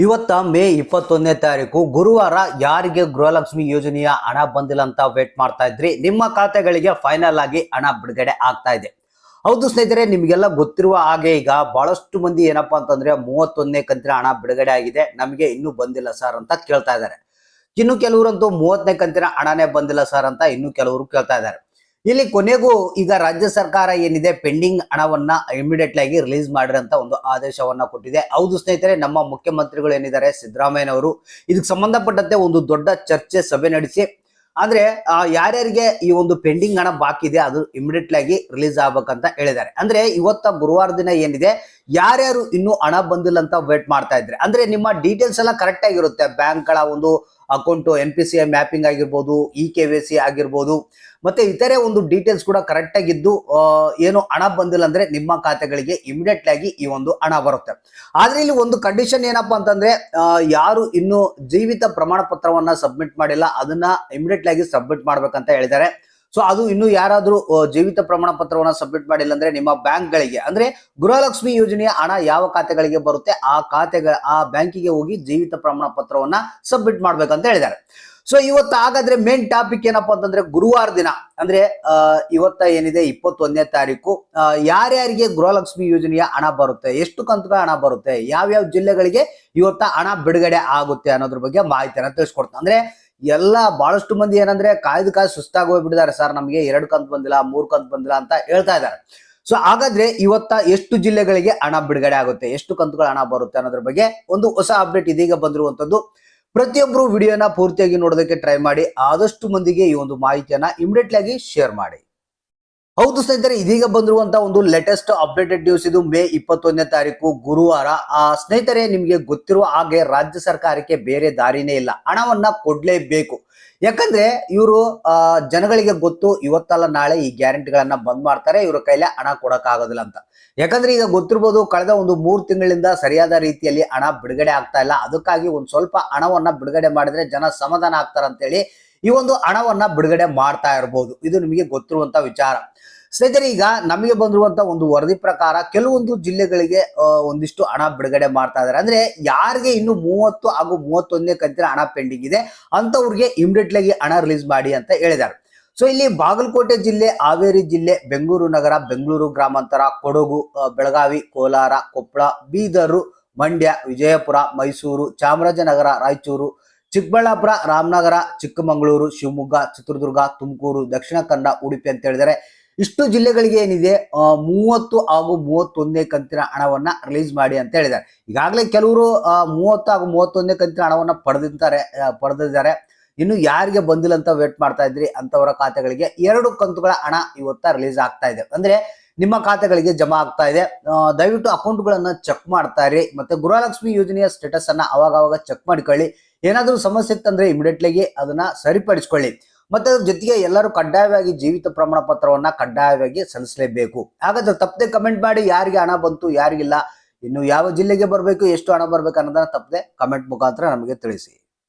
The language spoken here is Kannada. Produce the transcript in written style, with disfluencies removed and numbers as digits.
ಇವತ್ತ ಮೇ 21ನೇ ತಾರೀಕು ಗುರುವಾರ ಯಾರಿಗೆ ಗೃಹಲಕ್ಷ್ಮಿ ಯೋಜನೆಯ ಹಣ ಬಂದಿಲ್ಲ ಅಂತ ವೇಟ್ ಮಾಡ್ತಾ ಇದ್ರಿ, ನಿಮ್ಮ ಖಾತೆಗಳಿಗೆ ಫೈನಲ್ ಆಗಿ ಹಣ ಬಿಡುಗಡೆ ಆಗ್ತಾ ಇದೆ. ಹೌದು ಸ್ನೇಹಿತರೆ, ನಿಮಗೆಲ್ಲ ಗೊತ್ತಿರುವ ಹಾಗೆ ಈಗ ಬಹಳಷ್ಟು ಮಂದಿ ಏನಪ್ಪಾ ಅಂತಂದ್ರೆ 31ನೇ ಕಂತಿನ ಹಣ ಬಿಡುಗಡೆ ಆಗಿದೆ, ನಮಗೆ ಇನ್ನೂ ಬಂದಿಲ್ಲ ಸರ್ ಅಂತ ಕೇಳ್ತಾ ಇದ್ದಾರೆ. ಇನ್ನು ಕೆಲವರಂತೂ 30ನೇ ಕಂತಿನ ಹಣನೇ ಬಂದಿಲ್ಲ ಸರ್ ಅಂತ ಇನ್ನು ಕೆಲವರು ಕೇಳ್ತಾ ಇದ್ದಾರೆ. ಇಲ್ಲಿ ಕೊನೆಗೂ ಈಗ ರಾಜ್ಯ ಸರ್ಕಾರ ಏನಿದೆ ಪೆಂಡಿಂಗ್ ಹಣವನ್ನ ಇಮಿಡಿಯೇಟ್ಲಿ ಆಗಿ ರಿಲೀಸ್ ಮಾಡಿರಂತ ಒಂದು ಆದೇಶವನ್ನ ಕೊಟ್ಟಿದೆ. ಹೌದು ಸ್ನೇಹಿತರೆ, ನಮ್ಮ ಮುಖ್ಯಮಂತ್ರಿಗಳು ಏನಿದ್ದಾರೆ ಸಿದ್ದರಾಮಯ್ಯನವರು ಇದಕ್ಕೆ ಸಂಬಂಧಪಟ್ಟಂತೆ ಒಂದು ದೊಡ್ಡ ಚರ್ಚೆ ಸಭೆ ನಡೆಸಿ ಅಂದ್ರೆ ಯಾರ್ಯಾರಿಗೆ ಈ ಒಂದು ಪೆಂಡಿಂಗ್ ಹಣ ಬಾಕಿ ಇದೆ ಅದು ಇಮಿಡಿಯೇಟ್ಲಿ ಆಗಿ ರಿಲೀಸ್ ಆಗ್ಬೇಕಂತ ಹೇಳಿದ್ದಾರೆ. ಅಂದ್ರೆ ಇವತ್ತ ಗುರುವಾರ ದಿನ ಏನಿದೆ, ಯಾರ್ಯಾರು ಇನ್ನೂ ಹಣ ಬಂದಿಲ್ಲ ಅಂತ ವೇಟ್ ಮಾಡ್ತಾ ಇದ್ರೆ ಅಂದ್ರೆ ನಿಮ್ಮ ಡೀಟೇಲ್ಸ್ ಎಲ್ಲ ಕರೆಕ್ಟ್ ಆಗಿರುತ್ತೆ. ಬ್ಯಾಂಕ್ಗಳ ಒಂದು ಅಕೌಂಟ್ NPCI ಮ್ಯಾಪಿಂಗ್ ಆಗಿರ್ಬೋದು, KYC ಆಗಿರ್ಬೋದು, ಮತ್ತೆ ಇತರೆ ಒಂದು ಡೀಟೇಲ್ಸ್ ಕೂಡ ಕರೆಕ್ಟ್ ಆಗಿದ್ದು ಏನು ಹಣ ಬಂದಿಲ್ಲ ಅಂದ್ರೆ ನಿಮ್ಮ ಖಾತೆಗಳಿಗೆ ಇಮಿಡಿಯೇಟ್ಲಿ ಆಗಿ ಈ ಒಂದು ಹಣ ಬರುತ್ತೆ. ಆದ್ರೆ ಇಲ್ಲಿ ಒಂದು ಕಂಡೀಷನ್ ಏನಪ್ಪಾ ಅಂತಂದ್ರೆ ಯಾರು ಇನ್ನು ಜೀವಿತ ಪ್ರಮಾಣ ಪತ್ರವನ್ನ ಸಬ್ಮಿಟ್ ಮಾಡಿಲ್ಲ ಅದನ್ನ ಇಮಿಡಿಯೇಟ್ಲಿ ಆಗಿ ಸಬ್ಮಿಟ್ ಮಾಡ್ಬೇಕಂತ ಹೇಳಿದ್ದಾರೆ. ಸೊ ಅದು ಇನ್ನು ಯಾರಾದ್ರೂ ಜೀವಿತ ಪ್ರಮಾಣ ಪತ್ರವನ್ನ ಸಬ್ಮಿಟ್ ಮಾಡಿಲ್ಲ ಅಂದ್ರೆ ನಿಮ್ಮ ಬ್ಯಾಂಕ್ಗಳಿಗೆ ಅಂದ್ರೆ ಗೃಹಲಕ್ಷ್ಮಿ ಯೋಜನೆಯ ಹಣ ಯಾವ ಖಾತೆಗಳಿಗೆ ಬರುತ್ತೆ ಆ ಬ್ಯಾಂಕಿಗೆ ಹೋಗಿ ಜೀವಿತ ಪ್ರಮಾಣ ಪತ್ರವನ್ನ ಸಬ್ಮಿಟ್ ಮಾಡ್ಬೇಕಂತ ಹೇಳಿದ್ದಾರೆ. ಸೊ ಇವತ್ತು ಹಾಗಾದ್ರೆ ಮೇನ್ ಟಾಪಿಕ್ ಏನಪ್ಪಾ ಅಂತಂದ್ರೆ ಗುರುವಾರ ದಿನ ಅಂದ್ರೆ ಇವತ್ತ ಏನಿದೆ 21ನೇ ತಾರೀಕು ಯಾರ್ಯಾರಿಗೆ ಗೃಹಲಕ್ಷ್ಮಿ ಯೋಜನೆಯ ಹಣ ಬರುತ್ತೆ, ಎಷ್ಟು ಕಂತುಗಳ ಹಣ ಬರುತ್ತೆ, ಯಾವ್ಯಾವ ಜಿಲ್ಲೆಗಳಿಗೆ ಇವತ್ತ ಹಣ ಬಿಡುಗಡೆ ಆಗುತ್ತೆ ಅನ್ನೋದ್ರ ಬಗ್ಗೆ ಮಾಹಿತಿಯನ್ನ ತಿಳಿಸ್ಕೊಡ್ತಾರೆ. ಅಂದ್ರೆ ಎಲ್ಲ ಬಹಳಷ್ಟು ಮಂದಿ ಏನಂದ್ರೆ ಕಾಯ್ದು ಸುಸ್ತಾಗಿ ಹೋಗ್ಬಿಟ್ಟಿದ್ದಾರೆ, ಸರ್ ನಮಗೆ 2 ಕಂತು ಬಂದಿಲ್ಲ 3 ಕಂತು ಬಂದಿಲ್ಲ ಅಂತ ಹೇಳ್ತಾ ಇದ್ದಾರೆ. ಸೊ ಹಾಗಾದ್ರೆ ಇವತ್ತ ಎಷ್ಟು ಜಿಲ್ಲೆಗಳಿಗೆ ಹಣ ಬಿಡುಗಡೆ ಆಗುತ್ತೆ, ಎಷ್ಟು ಕಂತುಗಳ ಹಣ ಬರುತ್ತೆ ಅನ್ನೋದ್ರ ಬಗ್ಗೆ ಒಂದು ಹೊಸ ಅಪ್ಡೇಟ್ ಇದೀಗ ಬಂದಿರುವಂತದ್ದು. ಪ್ರತಿಯೊಬ್ಬರು ವಿಡಿಯೋನ ಪೂರ್ತಿಯಾಗಿ ನೋಡೋದಕ್ಕೆ ಟ್ರೈ ಮಾಡಿ, ಆದಷ್ಟು ಮಂದಿಗೆ ಈ ಒಂದು ಮಾಹಿತಿಯನ್ನ ಇಮಿಡಿಯೇಟ್ಲಿ ಆಗಿ ಶೇರ್ ಮಾಡಿ. ಹೌದು ಸ್ನೇಹಿತರೆ, ಇದೀಗ ಬಂದಿರುವಂತಹ ಒಂದು ಲೇಟೆಸ್ಟ್ ಅಪ್ಡೇಟೆಡ್ ನ್ಯೂಸ್. ಇದು ಮೇ 21ನೇ ತಾರೀಕು ಗುರುವಾರ. ಸ್ನೇಹಿತರೆ, ನಿಮ್ಗೆ ಗೊತ್ತಿರುವ ಹಾಗೆ ರಾಜ್ಯ ಸರ್ಕಾರಕ್ಕೆ ಬೇರೆ ದಾರಿನೇ ಇಲ್ಲ, ಹಣವನ್ನ ಕೊಡ್ಲೇಬೇಕು. ಯಾಕಂದ್ರೆ ಇವರು ಜನಗಳಿಗೆ ಗೊತ್ತು ಇವತ್ತಲ್ಲ ನಾಳೆ ಈ ಗ್ಯಾರಂಟಿಗಳನ್ನ ಬಂದ್ ಮಾಡ್ತಾರೆ, ಇವ್ರ ಕೈಲೇ ಹಣ ಕೊಡಕ್ ಆಗೋದಿಲ್ಲ ಅಂತ. ಯಾಕಂದ್ರೆ ಈಗ ಗೊತ್ತಿರ್ಬೋದು, ಕಳೆದ ಒಂದು 3 ತಿಂಗಳಿಂದ ಸರಿಯಾದ ರೀತಿಯಲ್ಲಿ ಹಣ ಬಿಡುಗಡೆ ಆಗ್ತಾ ಇಲ್ಲ. ಅದಕ್ಕಾಗಿ ಒಂದ್ ಸ್ವಲ್ಪ ಹಣವನ್ನ ಬಿಡುಗಡೆ ಮಾಡಿದ್ರೆ ಜನ ಸಮಾಧಾನ ಆಗ್ತಾರಂತೇಳಿ ಈ ಒಂದು ಹಣವನ್ನ ಬಿಡುಗಡೆ ಮಾಡ್ತಾ ಇರಬಹುದು. ಇದು ನಿಮಗೆ ಗೊತ್ತಿರುವಂತ ವಿಚಾರ. ಸ್ನೇಹಿತರೆ, ಈಗ ನಮಗೆ ಬಂದಿರುವಂತ ಒಂದು ವರದಿ ಪ್ರಕಾರ ಕೆಲವೊಂದು ಜಿಲ್ಲೆಗಳಿಗೆ ಒಂದಿಷ್ಟು ಹಣ ಬಿಡುಗಡೆ ಮಾಡ್ತಾ ಇದ್ದಾರೆ. ಅಂದ್ರೆ ಯಾರಿಗೆ ಇನ್ನು 30 ಹಾಗೂ 31ನೇ ಕಂತಿನ ಹಣ ಪೆಂಡಿಂಗ್ ಇದೆ ಅಂತವ್ರಿಗೆ ಇಮಿಡಿಯೇಟ್ಲಿ ಆಗಿ ಹಣ ರಿಲೀಸ್ ಮಾಡಿ ಅಂತ ಹೇಳಿದ್ದಾರೆ. ಸೊ ಇಲ್ಲಿ ಬಾಗಲಕೋಟೆ ಜಿಲ್ಲೆ, ಹಾವೇರಿ ಜಿಲ್ಲೆ, ಬೆಂಗಳೂರು ನಗರ, ಬೆಂಗಳೂರು ಗ್ರಾಮಾಂತರ, ಕೊಡಗು, ಬೆಳಗಾವಿ, ಕೋಲಾರ, ಕೊಪ್ಪಳ, ಬೀದರು, ಮಂಡ್ಯ, ವಿಜಯಪುರ, ಮೈಸೂರು, ಚಾಮರಾಜನಗರ, ರಾಯಚೂರು, ಚಿಕ್ಕಬಳ್ಳಾಪುರ, ರಾಮನಗರ, ಚಿಕ್ಕಮಗಳೂರು, ಶಿವಮೊಗ್ಗ, ಚಿತ್ರದುರ್ಗ, ತುಮಕೂರು, ದಕ್ಷಿಣ ಕನ್ನಡ, ಉಡುಪಿ ಅಂತ ಹೇಳಿದರೆ ಇಷ್ಟು ಜಿಲ್ಲೆಗಳಿಗೆ ಏನಿದೆ 30 ಹಾಗೂ 31ನೇ ಕಂತಿನ ಹಣವನ್ನ ರಿಲೀಸ್ ಮಾಡಿ ಅಂತ ಹೇಳಿದ್ದಾರೆ. ಈಗಾಗಲೇ ಕೆಲವರು 30 ಹಾಗೂ 31ನೇ ಕಂತಿನ ಹಣವನ್ನ ಪಡೆದಿದ್ದಾರೆ. ಇನ್ನು ಯಾರಿಗೆ ಬಂದಿಲ್ಲ ಅಂತ ವೇಟ್ ಮಾಡ್ತಾ ಇದ್ರಿ ಅಂತವರ ಖಾತೆಗಳಿಗೆ 2 ಕಂತುಗಳ ಹಣ ಇವತ್ತ ರಿಲೀಸ್ ಆಗ್ತಾ ಇದೆ, ಅಂದ್ರೆ ನಿಮ್ಮ ಖಾತೆಗಳಿಗೆ ಜಮಾ ಆಗ್ತಾ ಇದೆ. ದಯವಿಟ್ಟು ಅಕೌಂಟ್ಗಳನ್ನ ಚೆಕ್ ಮಾಡ್ತಾ ಇರಿ. ಮತ್ತೆ ಗೃಹಲಕ್ಷ್ಮಿ ಯೋಜನೆಯ ಸ್ಟೇಟಸ್ ಅನ್ನ ಅವಾಗ ಚೆಕ್ ಮಾಡಿಕೊಳ್ಳಿ. ಏನಾದ್ರೂ ಸಮಸ್ಯೆ ಇತ್ತಂದ್ರೆ ಇಮಿಡಿಯೇಟ್ಲಿ ಅದನ್ನ ಸರಿಪಡಿಸಿಕೊಳ್ಳಿ. ಮತ್ತೆ ಅದ್ರ ಜೊತೆಗೆ ಎಲ್ಲರೂ ಕಡ್ಡಾಯವಾಗಿ ಜೀವಿತ ಪ್ರಮಾಣ ಪತ್ರವನ್ನ ಕಡ್ಡಾಯವಾಗಿ ಸಲ್ಲಿಸಲೇಬೇಕು. ಹಾಗಾದ್ರೆ ತಪ್ಪದೆ ಕಮೆಂಟ್ ಮಾಡಿ ಯಾರಿಗೆ ಹಣ ಬಂತು, ಯಾರಿಗಿಲ್ಲ, ಇನ್ನು ಯಾವ ಜಿಲ್ಲೆಗೆ ಬರಬೇಕು, ಎಷ್ಟು ಹಣ ಬರ್ಬೇಕು ಅನ್ನೋದನ್ನ ತಪ್ಪದೆ ಕಮೆಂಟ್ ಮುಖಾಂತರ ನಮಗೆ ತಿಳಿಸಿ.